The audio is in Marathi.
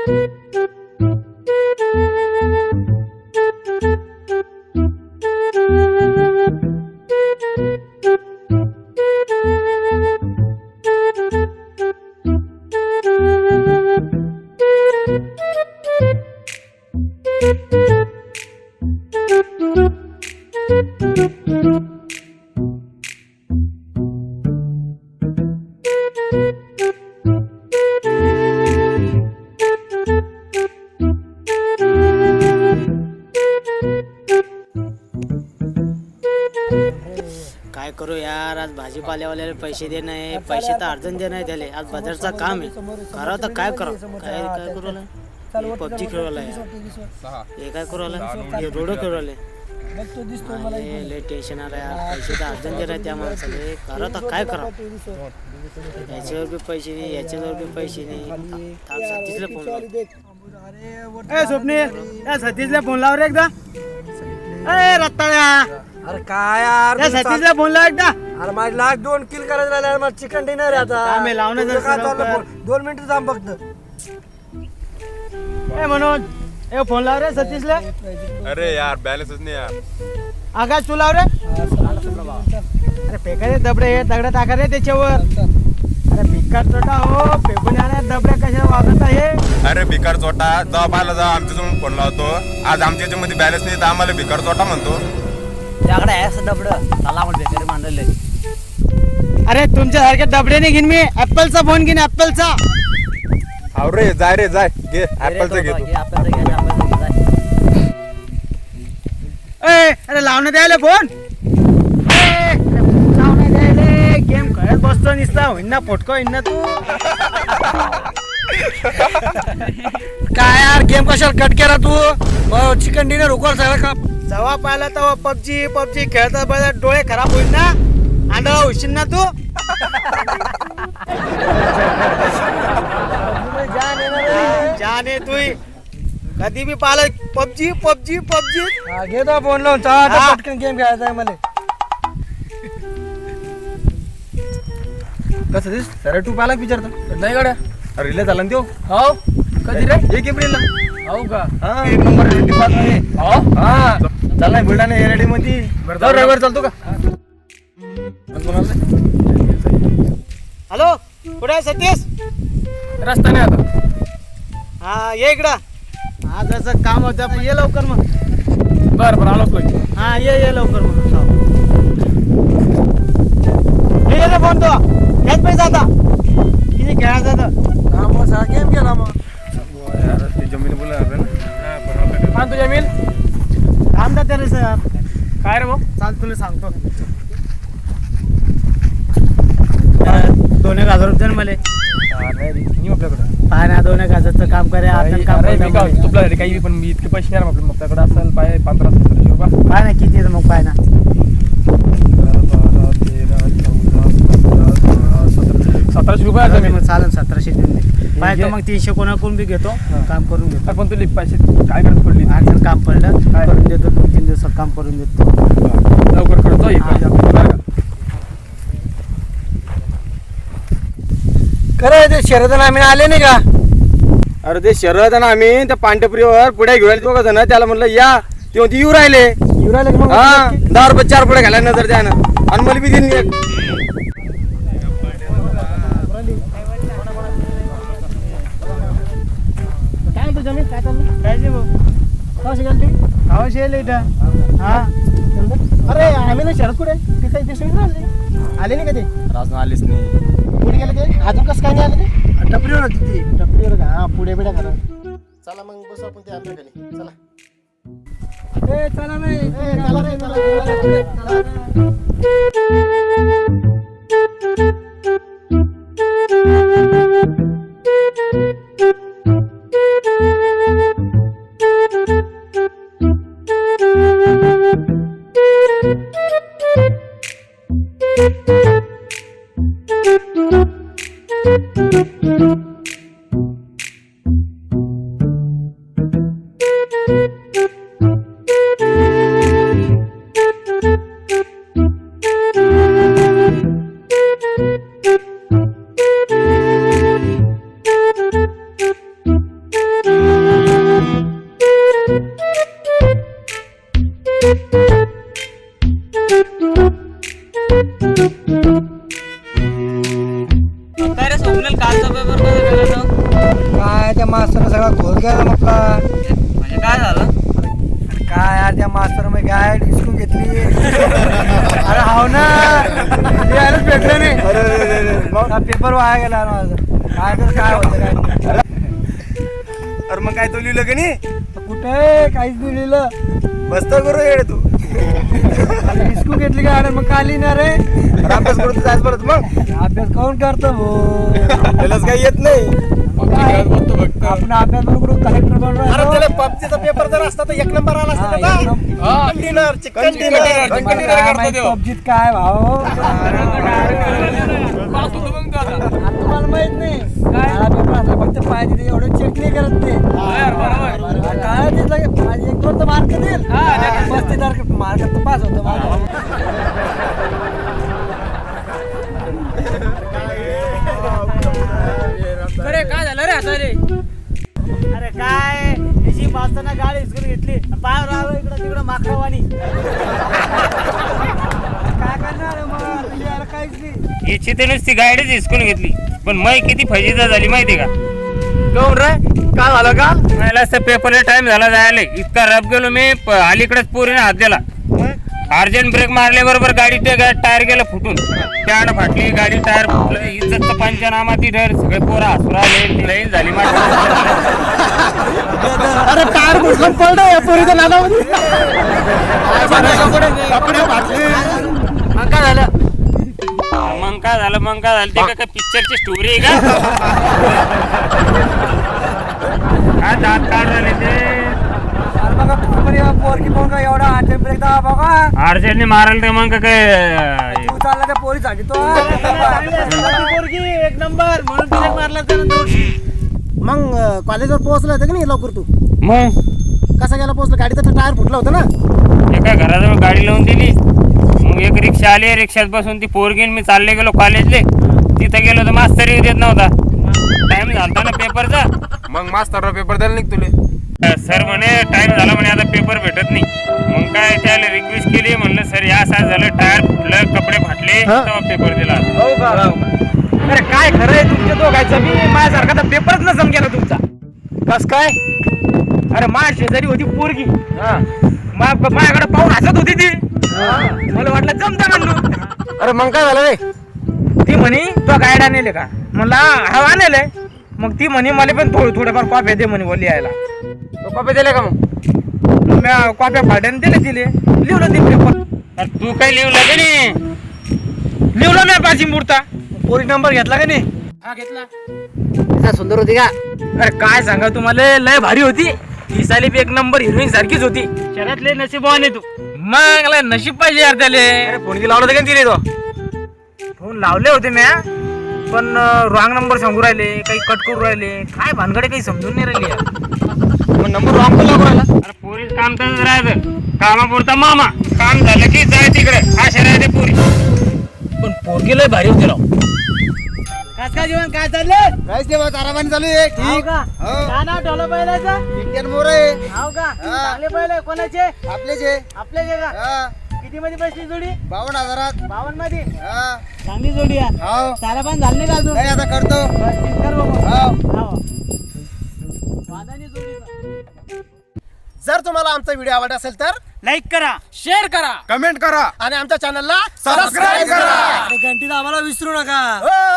काय करू यार, आज भाजीपाल्यावाल्याला पैसे दे नाही, पैसे तर अर्जंट दे नाही त्याले. आज बाजारचा काम आहे, करावं तर काय करावं. काय काय करू राहिला, पबजी खेळू राहिला यार. हे काय करू राहिला, हे रोड खेळू राहिले. लय टेन्शन आलं यार, पैसे तर अर्जंट दे नाही त्या माणसाले. करावं तर काय करावं. याच्यावर बी पैसे नाही, याच्यावर बी पैसे नाही. सतीशला फोन लाव. स्वप्ने, या सतीशला फोन लाव रे एकदा. रत्ताळ्या, अरे काय यार, त्या सतीशला फोन लाव एकदा. अरे माझे लाख 2 किल करायचं राहिले. मला चिकन डिनर आहे आता. आम्ही लावणं जर काय चाललं, 2 मिनिटं थांब फक्त. म्हणून ए फोन लाव रे सतीशला. अरे यार बॅलन्सच नाही यार. आकाश तू लाव रे. अरे फेका रे दबडे, हे दगड टाका रे त्याच्यावर. अरे भिकार चोटा हो, फेकून आणा दबड्या कशा वागत आहे. अरे भिकार चोटा जेव्हा पाहिला जेव्हा आमच्या जवळ फोन लावतो. आज आमच्या याच्यामध्ये बॅलन्स नाही तर आम्हाला भिकार चोटा म्हणतो. त्याकडे आहे असं दबड त्याला म्हणते तरी मांडले. अरे तुमच्यासारख्या दबड्याने घेईन मी. ऍपलचा फोन घेईन, ऍपलचा. हा रे जाय रे जाय, घे ऍपलचं घे तू. अरे लावणं द्यायला फोन. लावणं द्यायला गेम खेळत बसतो निसता. होईन ना फोटको, होईन ना तू. काय यार, गेम कशाला कट केला तू. चिकन डिनर उकळ सगळं का. जेव्हा पाहिला तेव्हा पबजी पबजी खेळता बघा, डोळे खराब होईल ना. आंधळा होशील ना तू. जाने तू कधी बी पाहिलं पबजी पबजी पबजी. घेतो फोन लावून पटकन गेम खेळायचा आहे मला. कसं दिस सर तू पाहिला विचारतो नाही गाड्या. अरे रिले झाला ना त्यो. हो कधी रे. एक एप्रिलला. हो का. हा 1 नंबर 25 आहे. हो हा चाललाय बुलढाणा एरडी मध्ये. रविवार चालतो का. हॅलो, कुठे आहे सतीश. रस्ता नाही आता. हा ये इकडं. हा जसं काम होतं ये लवकर मग. बरं बरं आलोच लगेच. हा ये लवकर मग. ये ना फोन तो. याच पैसा आता किती खेळायचा तर. हा मग सगळा गेम केला मग. यार ते जमीन बोला आपल्याला. हा तू जमील काम जाते रे सर. काय रे मग. चाल तुला सांगतो. 2,000 रुपये मला. आपल्याकडे पाय ना 2,000चं काम करे. आपण काम करतो. तुला काही पण मी इतके पैसे नाही आपल्या आपल्याकडे असेल पाय 1500 रुपये. पाय ना किती आहे मग. पाय ना 1700 रुपये आहे जमीन. चालेल 1700 देऊन दे. पाय तो मग 300 कोणाकडून बी घेतो. काम करून घेतो. पण तुला पैसे काय करत पडली. जर काम पडलं करून देतो. 2-3 दिवसात काम करून देतो. लवकर करतो. खरं ते शरद आम्ही आले नाही का. अरे ते शरद आणि आम्ही त्या पांढरपुरीवर पुढे घेऊन दोघं जण. त्याला म्हणलं या, ते म्हणते येऊ राहिले. हा 10 रुपये 4 पुढे घालायला नजर द्या ना. आणि मला बी दिली एक. काय म्हणतो जमीन, काय चाललं. काय खावाशी येईल इथं. हा अरे आम्ही ना शरद कुठे आले नाही का ते. अजून आलीच नाही. कुठे गेले ते अजून कसं काय नाही आलं ते. टपरीवर होती ती. टपरीवर का. हा पुढे बिड्या करा. चला मग बसू आपण त्या आंब्या खाली. चला चला नाही. चला रे, चला. गेला आपला. म्हणजे काय झालं? अरे काय यार त्या मास्तर मी काय डिस्को घेतली. अरे हाव ना लिहायलाच भेटलं नाही. पेपर वाया गेला माझं. काय तर काय होतं काय. अरे मग काय तो लिहिलं की नाही? कुठे काहीच नाही लिहिलं. बसता करू येडे तू. डिस्को घेतली का? अरे मग काय लिहिणार रे. अरे अभ्यास करू जायचं परत मग. अभ्यास कोण करतो भाऊ. त्यालाच काही येत नाही. आपण अभ्यास करून कलेक्टर बनलो. अरे त्याला पबजीचा पेपर जर असता तर 1 नंबर आला असता त्याचा. Container chicken dinner. पबजीत काय भाऊ. तुम्हाला माहित नाही काळा पेपर असला फक्त पाहिजे एवढं चेक नाही करत ते. काय तिथला एक दोन तर मार्क देईल. 35 मार्क तर पास होतो माझा. अरे काय झालं रे असं रे. अरे काय याची पाचताना गाडी हिसकून घेतली. पाय राहावं इकडं तिकडं माखवानी. काय करणार मग लिहायला काहीच नाही. याची तर नुसती गाडीच हिसकून घेतली पण मै किती फजिता झाली माहिती का. काऊन रे काय झालं का? मला असं पेपरला टाइम झाला जायला इतका रब गेलो मी अलीकडेच पोरीने हात दिला. अर्जंट ब्रेक मारल्याबरोबर गाडी टायर गेलं फुटून. पॅड फाटली गाडी टायर फुटलं. इज्जतचा पंचनामा ती डर सगळे पोरा हसुराले लई झाली माझी. अरे टायर घुसलं पडलं या पोरीच्या नादामध्ये. मग काय झालं ते काय पिक्चरची स्टोरी आहे का. काय दात काढ राहिले ते. अरे बघा पोरकी पाहून का एवढा हात ब्रेक दाबा बघा. अर्जंटने मारायला ते मग काय तू चालला त्या पोरीसाठी तो. पोरगी 1 नंबर म्हणून तिला मारला त्यानं. मग कॉलेजवर पोहोचला होता की नाही लवकर तू. मग कसा गेला पोहोचला. गाडीचा टायर फुटला होता ना. एका घराजवळ गाडी लावून दिली. मग एक रिक्षा आली रिक्षात बसून ती पोरगी मी चालले गेलो कॉलेजले. तिथं गेलो तर मास्तरी देत नव्हता. टाइम झालता ना पेपरचा. मग मास्तर पेपर द्यायला निघ तुले. सर म्हणे टाइम झाला म्हणे आता पेपर भेटत नाही. मग काय त्याला रिक्वेस्ट केली म्हणलं सर या असं झालं टायर फुटलं कपडे फाटले तेव्हा पेपर दिला. अरे काय खरं आहे तुमच्या दोघांचं. मी माझ्यासारखा तर पेपरच नसम गेला तुमचा. कस काय. अरे माझ्या शेजारी होती पोरगी. माझ्याकडे पाहून हसत होती ती. मला वाटलं जमता म्हणून. अरे मग काय झालं रे. ती म्हणे तो गायड आणले का. म्हणला हा आणले. मग ती म्हणे मला पण थोडेफार कॉप्या दे म्हणे लिहायला. कॉप्या दिल्या का मग मी कॉप्या फाड्याने दिले तिले. लिहिलं ते पेपर. तू काय लिहलं का नाही. लिहिलं नाही पाची मूर्ता. पोरी नंबर घेतला का नाही. हा घेतला. सुंदर होती का. अरे काय सांगा तुम्हाला लय भारी होती. ही साली बी 1 नंबर हिरोईन सारखीच होती. शहरातले नशीबवान आहे तू. मग लय नशीब पाहिजे यार त्याले. फोन की लावलं होतं का तिने तो. फोन लावले होते म्या पण रॉंग नंबर सांगू राहिले. काही कट करू राहिले. काय भानगडे काही समजून नाही राहिली यार. नंबर रॉंग पण लागू राहिला. अरे पोरीच काम तसंच राहायचं. कामापुरता मामा काम झालं की जाय तिकडे. अशा राहते पोरी. पण पोरगी लय भारी होती राव. काय जीवन काय चाललंय. काहीच नाही बस आरामाने चालू आहे. हाव का. काय नाव ठेवलं पहिल्याचं. इंडियन मोर आहे. हाव का. चांगले पहिले कोणाचे. आपलेच आहे. आपल्याचे का. हा. किती मध्ये बसली जोडी. 52,000. 52 मध्ये. हा. चांगली जोडी आहे. हाव. सारा पण झालं नाही का अजून. नाही आता करतो. बस ठीक कर बघू. हाव. हाव. वादानी जोडीचा. जर तुम्हाला आमचा व्हिडिओ आवडला असेल तर लाईक करा शेअर करा कमेंट करा आणि आमच्या चॅनलला सबस्क्राईब करा. घंटी दाबायला विसरू नका. हो.